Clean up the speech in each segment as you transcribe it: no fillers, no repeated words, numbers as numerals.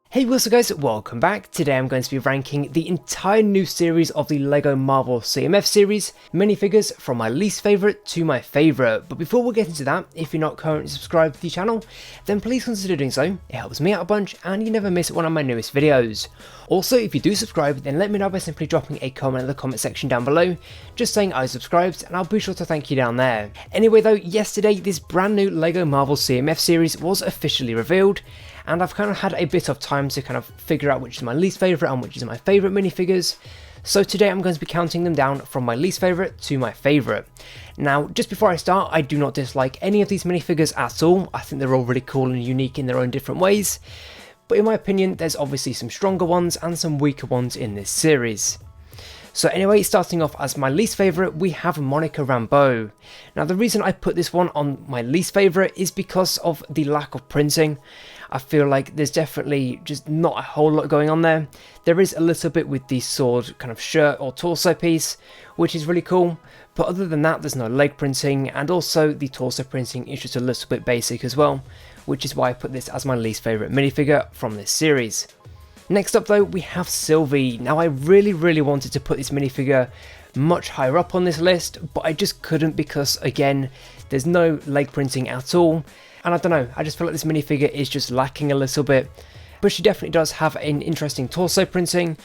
Hey, what's up guys, welcome back. Today I'm going to be ranking the entire new series of the LEGO Marvel CMF series, minifigures from my least favourite to my favourite. But before we get into that, if you're not currently subscribed to the channel, then please consider doing so. It helps me out a bunch and you never miss one of my newest videos. Also, if you do subscribe, then let me know by simply dropping a comment in the comment section down below, just saying I subscribed, and I'll be sure to thank you down there. Anyway though, yesterday this brand new LEGO Marvel CMF series was officially revealed, and I've kind of had a bit of time to kind of figure out which is my least favourite and which is my favourite minifigures. So today I'm going to be counting them down from my least favourite to my favourite. Now, just before I start, I do not dislike any of these minifigures at all. I think they're all really cool and unique in their own different ways. But in my opinion, there's obviously some stronger ones and some weaker ones in this series. So anyway, starting off as my least favourite, we have Monica Rambeau. Now the reason I put this one on my least favourite is because of the lack of printing. I feel like there's definitely just not a whole lot going on there. There is a little bit with the sword kind of shirt or torso piece, which is really cool. But other than that, there's no leg printing, and also the torso printing is just a little bit basic as well, which is why I put this as my least favourite minifigure from this series. Next up though, we have Sylvie. Now I really wanted to put this minifigure much higher up on this list, but I just couldn't because again, there's no leg printing at all. And I don't know, I just feel like this minifigure is just lacking a little bit. But she definitely does have an interesting torso printing,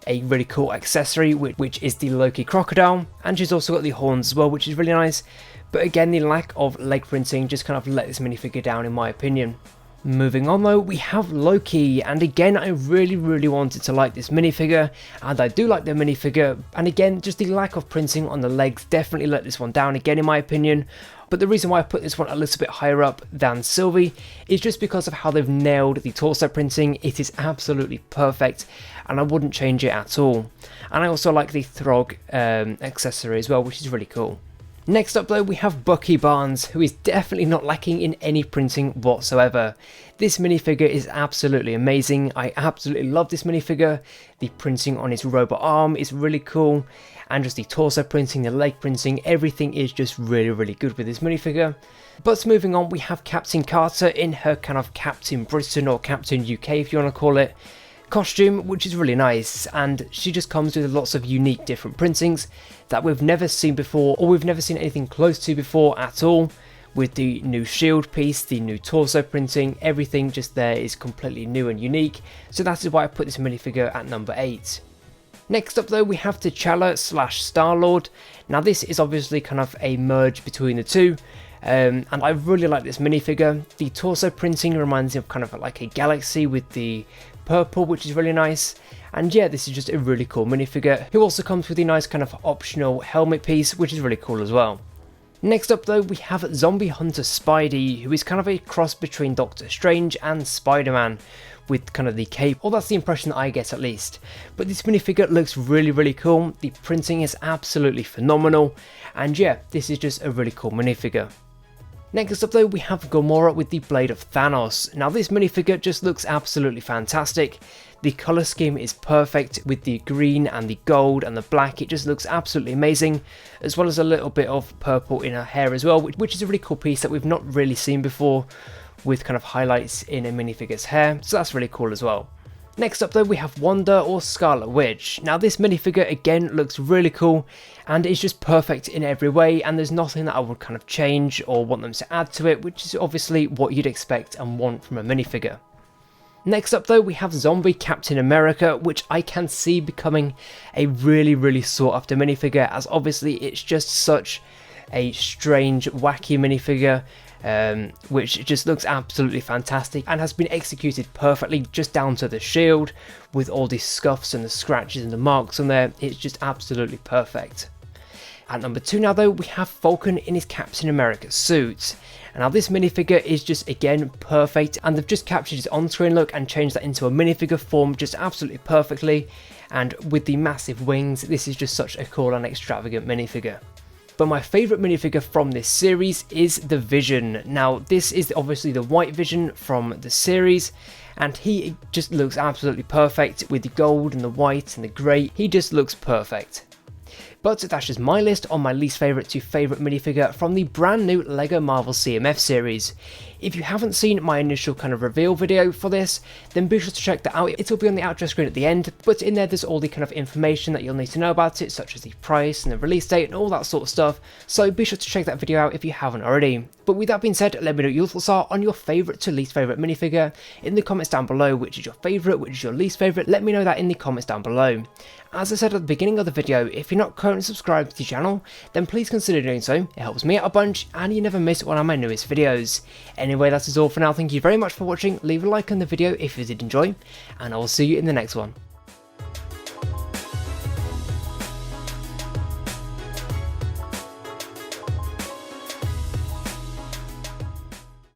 a really cool accessory which is the Loki crocodile, and she's also got the horns as well, which is really nice. But again, the lack of leg printing just kind of let this minifigure down in my opinion. Moving on though, we have Loki, and again I really wanted to like this minifigure, and I do like the minifigure, and again just the lack of printing on the legs definitely let this one down again in my opinion. But the reason why I put this one a little bit higher up than Sylvie is just because of how they've nailed the torso printing. It is absolutely perfect and I wouldn't change it at all. And I also like the Throg accessory as well, which is really cool. Next up though, we have Bucky Barnes, who is definitely not lacking in any printing whatsoever. This minifigure is absolutely amazing. I absolutely love this minifigure. The printing on his robot arm is really cool, and just the torso printing, the leg printing, everything is just really good with this minifigure. But moving on, we have Captain Carter in her kind of Captain Britain or Captain UK if you want to call it costume, which is really nice, and she just comes with lots of unique different printings that we've never seen before, or we've never seen anything close to before at all. With the new shield piece, the new torso printing, everything just there is completely new and unique, so that is why I put this minifigure at number 8. Next up though, we have Chella / Star-Lord. Now this is obviously kind of a merge between the two, and I really like this minifigure. The torso printing reminds me of kind of like a galaxy with the purple, which is really nice. And yeah, this is just a really cool minifigure, who also comes with a nice kind of optional helmet piece, which is really cool as well. Next up though, we have Zombie Hunter Spidey, who is kind of a cross between Doctor Strange and Spider-Man, with kind of the cape, or that's the impression that I get at least. But this minifigure looks really cool, the printing is absolutely phenomenal, and yeah, this is just a really cool minifigure. Next up though, we have Gamora with the Blade of Thanos. Now this minifigure just looks absolutely fantastic. The colour scheme is perfect with the green and the gold and the black. It just looks absolutely amazing, as well as a little bit of purple in her hair as well, which is a really cool piece that we've not really seen before, with kind of highlights in a minifigure's hair, so that's really cool as well. Next up though, we have Wanda or Scarlet Witch. Now this minifigure again looks really cool and is just perfect in every way, and there's nothing that I would kind of change or want them to add to it, which is obviously what you'd expect and want from a minifigure. Next up though, we have Zombie Captain America, which I can see becoming a really sought after minifigure, as obviously it's just such a strange, wacky minifigure, which just looks absolutely fantastic and has been executed perfectly, just down to the shield, with all these scuffs and the scratches and the marks on there. It's just absolutely perfect. At number 2 now though, we have Falcon in his Captain America suit. And now this minifigure is just again perfect, and they've just captured his on-screen look and changed that into a minifigure form just absolutely perfectly, and with the massive wings, this is just such a cool and extravagant minifigure. But my favourite minifigure from this series is the Vision. Now this is obviously the white Vision from the series, and he just looks absolutely perfect with the gold and the white and the grey. He just looks perfect. But that's just my list on my least favourite to favourite minifigure from the brand new LEGO Marvel CMF series. If you haven't seen my initial kind of reveal video for this, then be sure to check that out. It'll be on the outro screen at the end, but in there's all the kind of information that you'll need to know about it, such as the price and the release date and all that sort of stuff, so be sure to check that video out if you haven't already. But with that being said, let me know what your thoughts are on your favourite to least favourite minifigure in the comments down below. Which is your favourite, which is your least favourite, let me know that in the comments down below. As I said at the beginning of the video, if you're not currently subscribed to the channel, then please consider doing so. It helps me out a bunch and you never miss one of my newest videos. Anyway, that is all for now. Thank you very much for watching. Leave a like on the video if you did enjoy, and I will see you in the next one.